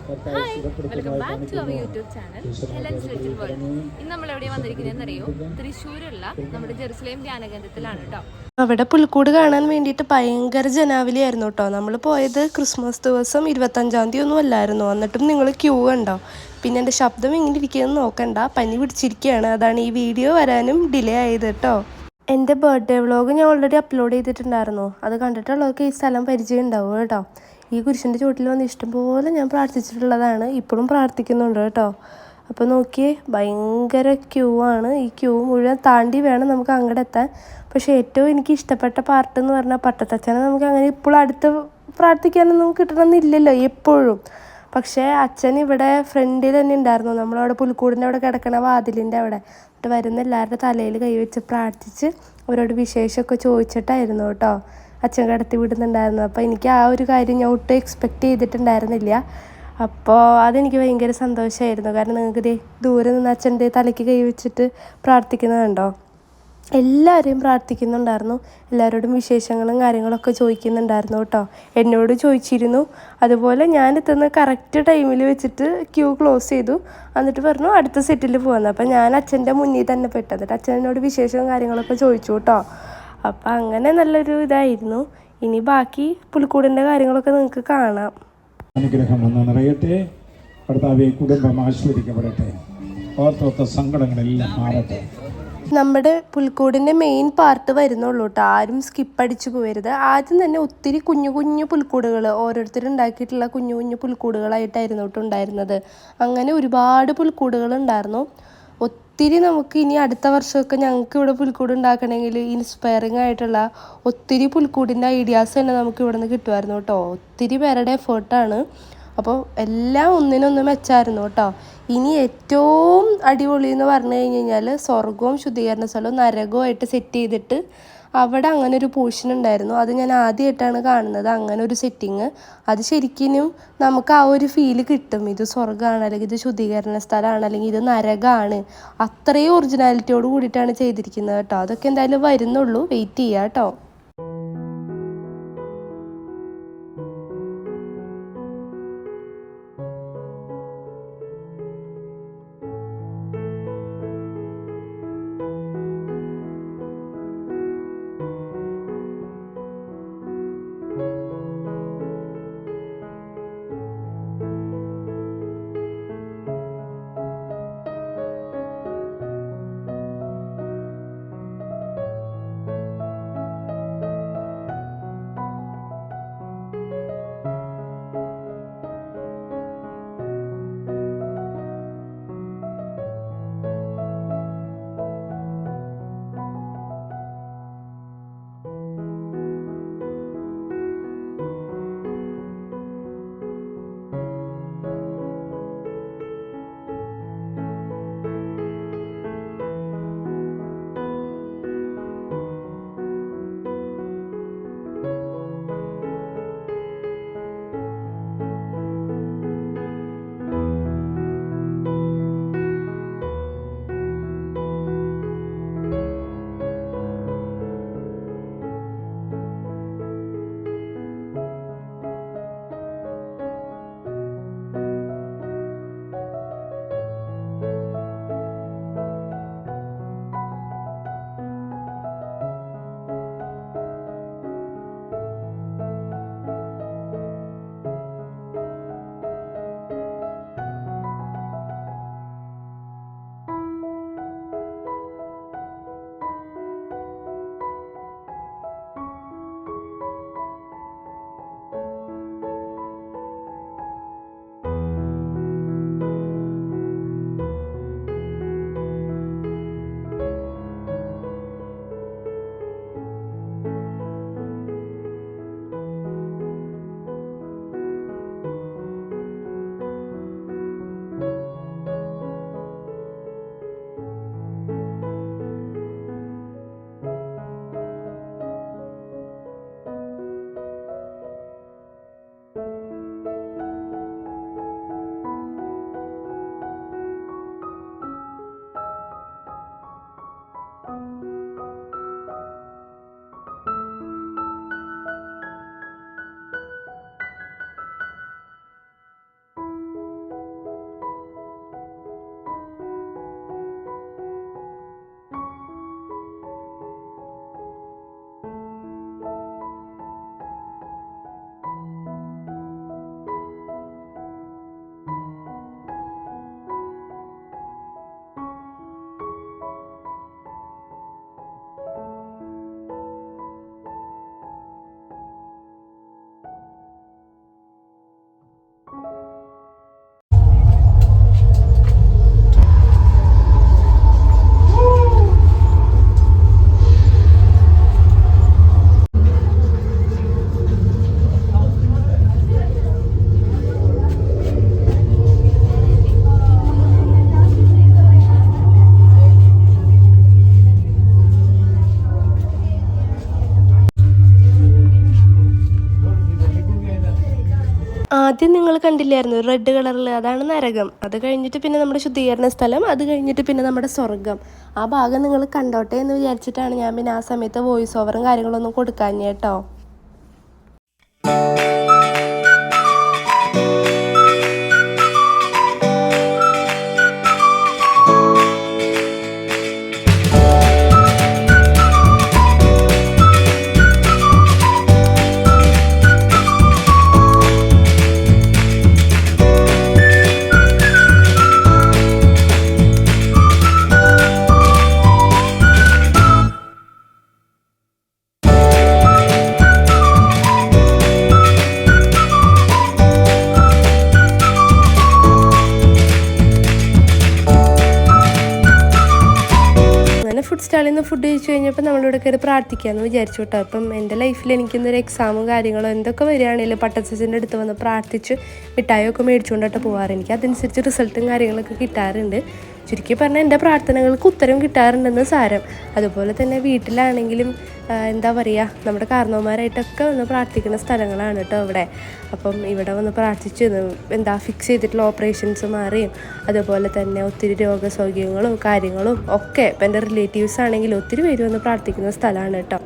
Hi, welcome back to our YouTube channel Helen's little world. ഇന്ന് നമ്മൾ എവിടെ വന്നിരിക്കുന്നതെന്നറിയോ? തൃശ്ശൂരുള്ള നമ്മുടെ ജെറുസലേം ധ്യാനകേന്ദ്രത്തിലാണ് കേട്ടോ. അവിടെ പുൽക്കൂട് കാണാൻ വേണ്ടിയിട്ട് ഭയങ്കര ജനാവലിയായിരുന്നു കേട്ടോ. നമ്മൾ പോയത് ക്രിസ്മസ് ദിവസം 25-ാം തീയതി ഒന്നും അല്ലായിരുന്നു. എന്നിട്ടും നിങ്ങൾ ക്യൂ കണ്ടോ? പിന്നെ എൻ്റെ ശബ്ദം എങ്ങനെ ഇരിക്കുകയെന്ന് നോക്കണ്ട, പനി പിടിച്ചിരിക്കുകയാണ്. അതാണ് ഈ വീഡിയോ വരാനും ഡിലേ ആയത് കേട്ടോ. എൻ്റെ ബർത്ത്ഡേ വ്ളോഗ് ഞാൻ ഓൾറെഡി അപ്ലോഡ് ചെയ്തിട്ടുണ്ടായിരുന്നു. അത് കണ്ടിട്ടുള്ളവർക്ക് ഈ സ്ഥലം പരിചയം ഉണ്ടാവും കേട്ടോ. ഈ കുരിശിൻ്റെ ചുവട്ടിൽ വന്ന് ഇഷ്ടംപോലെ ഞാൻ പ്രാർത്ഥിച്ചിട്ടുള്ളതാണ്, ഇപ്പോഴും പ്രാർത്ഥിക്കുന്നുണ്ട് കേട്ടോ. അപ്പോൾ നോക്കിയേ, ഭയങ്കര ക്യൂ ആണ്. ഈ ക്യൂ മുഴുവൻ താണ്ടി വേണം നമുക്ക് അങ്ങോട്ട് എത്താൻ. പക്ഷേ ഏറ്റവും എനിക്ക് ഇഷ്ടപ്പെട്ട പാർട്ട് എന്ന് പറഞ്ഞാൽ പട്ടത്തച്ഛനെ നമുക്ക് അങ്ങനെ ഇപ്പോഴും അടുത്ത് പ്രാർത്ഥിക്കാനൊന്നും കിട്ടണമെന്നില്ലല്ലോ എപ്പോഴും. പക്ഷേ അച്ഛൻ ഇവിടെ ഫ്രണ്ടിൽ തന്നെ ഉണ്ടായിരുന്നു, നമ്മളവിടെ പുൽക്കൂടിൻ്റെ അവിടെ കിടക്കണ വാതിലിൻ്റെ അവിടെ. എന്നിട്ട് വരുന്ന എല്ലാവരുടെ തലയിൽ കൈവച്ച് പ്രാർത്ഥിച്ച് അവരോട് വിശേഷമൊക്കെ ചോദിച്ചിട്ടായിരുന്നു കേട്ടോ അച്ഛൻ കിടത്തി വിടുന്നുണ്ടായിരുന്നു. അപ്പോൾ എനിക്ക് ആ ഒരു കാര്യം ഞാൻ ഒട്ടും എക്സ്പെക്റ്റ് ചെയ്തിട്ടുണ്ടായിരുന്നില്ല. അപ്പോൾ അതെനിക്ക് ഭയങ്കര സന്തോഷമായിരുന്നു. കാരണം നിങ്ങൾക്ക് ദൂരെ നിന്ന് അച്ഛൻ്റെ തലയ്ക്ക് കൈ വെച്ചിട്ട് പ്രാർത്ഥിക്കുന്നത് കണ്ടോ. എല്ലാവരെയും പ്രാർത്ഥിക്കുന്നുണ്ടായിരുന്നു, എല്ലാവരോടും വിശേഷങ്ങളും കാര്യങ്ങളൊക്കെ ചോദിക്കുന്നുണ്ടായിരുന്നു കേട്ടോ. എന്നോട് ചോദിച്ചിരുന്നു. അതുപോലെ ഞാൻ എത്തുന്ന കറക്റ്റ് ടൈമിൽ വെച്ചിട്ട് ക്യൂ ക്ലോസ് ചെയ്തു. എന്നിട്ട് പറഞ്ഞു അടുത്ത സെറ്റിൽ പോകുന്നത്. അപ്പം ഞാൻ അച്ഛൻ്റെ മുന്നിൽ തന്നെ പെട്ടത്. അച്ഛനോട് വിശേഷവും കാര്യങ്ങളൊക്കെ ചോദിച്ചു കേട്ടോ. അപ്പം അങ്ങനെ നല്ലൊരു ഇതായിരുന്നു. ഇനി ബാക്കി പുൽക്കൂടിൻ്റെ കാര്യങ്ങളൊക്കെ നിങ്ങൾക്ക് കാണാം. അനുഗ്രഹം ഒന്ന് നിറയട്ടെ. കർത്താവേ, കുടുംബം ആശീർവദിക്കപ്പെടട്ടെ. ഓർത്തോത്ത സങ്കടങ്ങളെല്ലാം മാറട്ടെ. നമ്മുടെ പുൽക്കൂടിൻ്റെ മെയിൻ പാർട്ട് വരുന്നുള്ളൂ കേട്ടോ. ആരും സ്കിപ്പ് അടിച്ചു പോകരുത്. ആദ്യം തന്നെ ഒത്തിരി കുഞ്ഞു കുഞ്ഞു പുൽക്കൂടുകൾ ഓരോരുത്തരുണ്ടാക്കിയിട്ടുള്ള കുഞ്ഞു കുഞ്ഞു പുൽക്കൂടുകളായിട്ടായിരുന്നു കേട്ടോ ഉണ്ടായിരുന്നത്. അങ്ങനെ ഒരുപാട് പുൽക്കൂടുകൾ ഉണ്ടായിരുന്നു. ഒത്തിരി നമുക്ക് ഇനി അടുത്ത വർഷമൊക്കെ ഞങ്ങൾക്ക് ഇവിടെ പുൽക്കൂട് ഉണ്ടാക്കണമെങ്കിൽ ഇൻസ്പയറിങ് ആയിട്ടുള്ള ഒത്തിരി പുൽക്കൂടിൻ്റെ ഐഡിയാസ് തന്നെ നമുക്ക് ഇവിടെ നിന്ന് കിട്ടുമായിരുന്നു കേട്ടോ. ഒത്തിരി പേരുടെ എഫേർട്ടാണ്. അപ്പോൾ എല്ലാം ഒന്നിനൊന്ന് മെച്ചായിരുന്നു കേട്ടോ. ഇനി ഏറ്റവും അടിപൊളി എന്ന് പറഞ്ഞു കഴിഞ്ഞാൽ സ്വർഗവും ശുദ്ധീകരണ സ്ഥലവും നരകവുമായിട്ട് സെറ്റ് ചെയ്തിട്ട് അവിടെ അങ്ങനെ ഒരു പോർഷൻ ഉണ്ടായിരുന്നു. അത് ഞാൻ ആദ്യമായിട്ടാണ് കാണുന്നത്, അങ്ങനെ ഒരു സെറ്റിങ്. അത് ശരിക്കും നമുക്ക് ആ ഒരു ഫീല് കിട്ടും. ഇത് സ്വർഗ്ഗമാണ്, അല്ലെങ്കിൽ ഇത് ശുദ്ധീകരണ സ്ഥലമാണ്, അല്ലെങ്കിൽ ഇത് നരകമാണ്. അത്രയും ഒറിജിനാലിറ്റിയോട് കൂടിയിട്ടാണ് ചെയ്തിരിക്കുന്നത് കേട്ടോ. അതൊക്കെ എന്തായാലും വരുന്നുള്ളൂ, വെയിറ്റ് ചെയ്യാം കേട്ടോ. ആദ്യം നിങ്ങൾ കണ്ടില്ലായിരുന്നു റെഡ് കളറിൽ, അതാണ് നരകം. അത് കഴിഞ്ഞിട്ട് പിന്നെ നമ്മുടെ ശുദ്ധീകരണ സ്ഥലം, അത് കഴിഞ്ഞിട്ട് പിന്നെ നമ്മുടെ സ്വർഗം. ആ ഭാഗം നിങ്ങൾ കണ്ടോട്ടെ എന്ന് വിചാരിച്ചിട്ടാണ് ഞാൻ പിന്നെ ആ സമയത്ത് വോയിസ് ഓവറും കാര്യങ്ങളൊന്നും കൊടുക്കാഞ്ഞ കേട്ടോ. ഫുഡ് സ്റ്റാളിൽ നിന്ന് ഫുഡ് കഴിച്ചു കഴിഞ്ഞപ്പോൾ നമ്മളിവിടെ കയറി പ്രാർത്ഥിക്കാമെന്ന് വിചാരിച്ചു കേട്ടോ. അപ്പം എൻ്റെ ലൈഫിൽ എനിക്കിന്നൊരു എക്സാമും കാര്യങ്ങളോ എന്തൊക്കെ വരികയാണെങ്കിലും പട്ടച്ചൻ്റെ അടുത്ത് വന്ന് പ്രാർത്ഥിച്ച് മിഠായിയൊക്കെ മേടിച്ചുകൊണ്ടിട്ട് പോകാറ്. എനിക്ക് അതനുസരിച്ച് റിസൾട്ടും കാര്യങ്ങളൊക്കെ കിട്ടാറുണ്ട്. ചുരുക്കി പറഞ്ഞാൽ എൻ്റെ പ്രാർത്ഥനകൾക്ക് ഉത്തരം കിട്ടാറുണ്ടെന്ന് സാരം. അതുപോലെ തന്നെ വീട്ടിലാണെങ്കിലും എന്താ പറയുക, നമ്മുടെ കാരണവന്മാരായിട്ടൊക്കെ വന്ന് പ്രാർത്ഥിക്കുന്ന സ്ഥലങ്ങളാണ് കേട്ടോ ഇവിടെ. അപ്പം ഇവിടെ വന്ന് പ്രാർത്ഥിച്ച് ഫിക്സ് ചെയ്തിട്ടുള്ള ഓപ്പറേഷൻസ് മാറിയും അതുപോലെ തന്നെ ഒത്തിരി രോഗസൗകര്യങ്ങളും കാര്യങ്ങളും ഒക്കെ ഇപ്പം എൻ്റെ റിലേറ്റീവ്സ് ആണെങ്കിലും ഒത്തിരി പേര് വന്ന് പ്രാർത്ഥിക്കുന്ന സ്ഥലമാണ് കേട്ടോ.